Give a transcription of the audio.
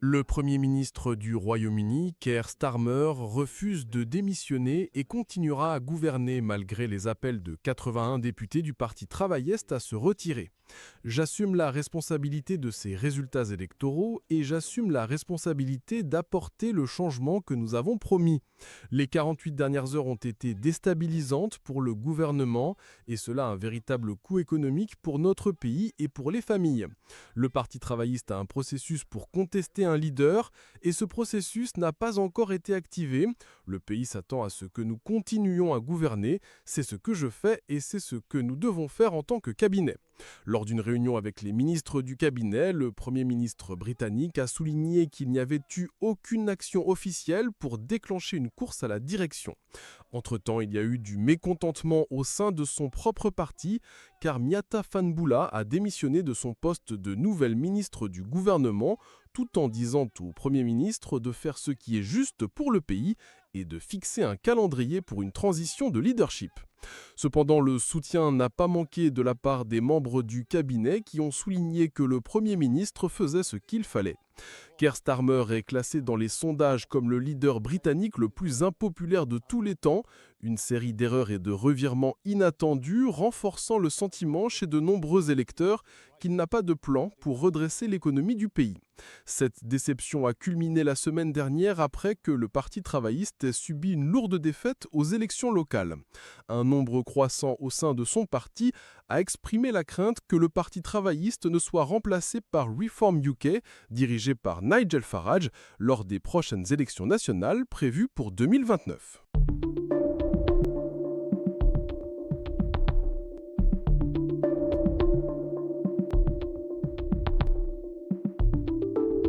Le Premier ministre du Royaume-Uni, Keir Starmer, refuse de démissionner et continuera à gouverner malgré les appels de 81 députés du Parti travailliste à se retirer. J'assume la responsabilité de ces résultats électoraux et j'assume la responsabilité d'apporter le changement que nous avons promis. Les 48 dernières heures ont été déstabilisantes pour le gouvernement et cela a un véritable coût économique pour notre pays et pour les familles. Le Parti travailliste a un processus pour contester un leader et ce processus n'a pas encore été activé. Le pays s'attend à ce que nous continuions à gouverner. C'est ce que je fais et c'est ce que nous devons faire en tant que cabinet. Lors d'une réunion avec les ministres du cabinet, le Premier ministre britannique a souligné qu'il n'y avait eu aucune action officielle pour déclencher une course à la direction. Entre-temps, il y a eu du mécontentement au sein de son propre parti, car Miatta Fahnbulleh a démissionné de son poste de nouvelle ministre du gouvernement, tout en disant au Premier ministre de faire ce qui est juste pour le pays et de fixer un calendrier pour une transition de leadership. Cependant, le soutien n'a pas manqué de la part des membres du cabinet qui ont souligné que le Premier ministre faisait ce qu'il fallait. Keir Starmer est classé dans les sondages comme le leader britannique le plus impopulaire de tous les temps, une série d'erreurs et de revirements inattendus renforçant le sentiment chez de nombreux électeurs qu'il n'a pas de plan pour redresser l'économie du pays. Cette déception a culminé la semaine dernière après que le Parti travailliste ait subi une lourde défaite aux élections locales. Un nombre croissant au sein de son parti a exprimé la crainte que le Parti travailliste ne soit remplacé par Reform UK, dirigé par Nigel Farage, lors des prochaines élections nationales prévues pour 2029.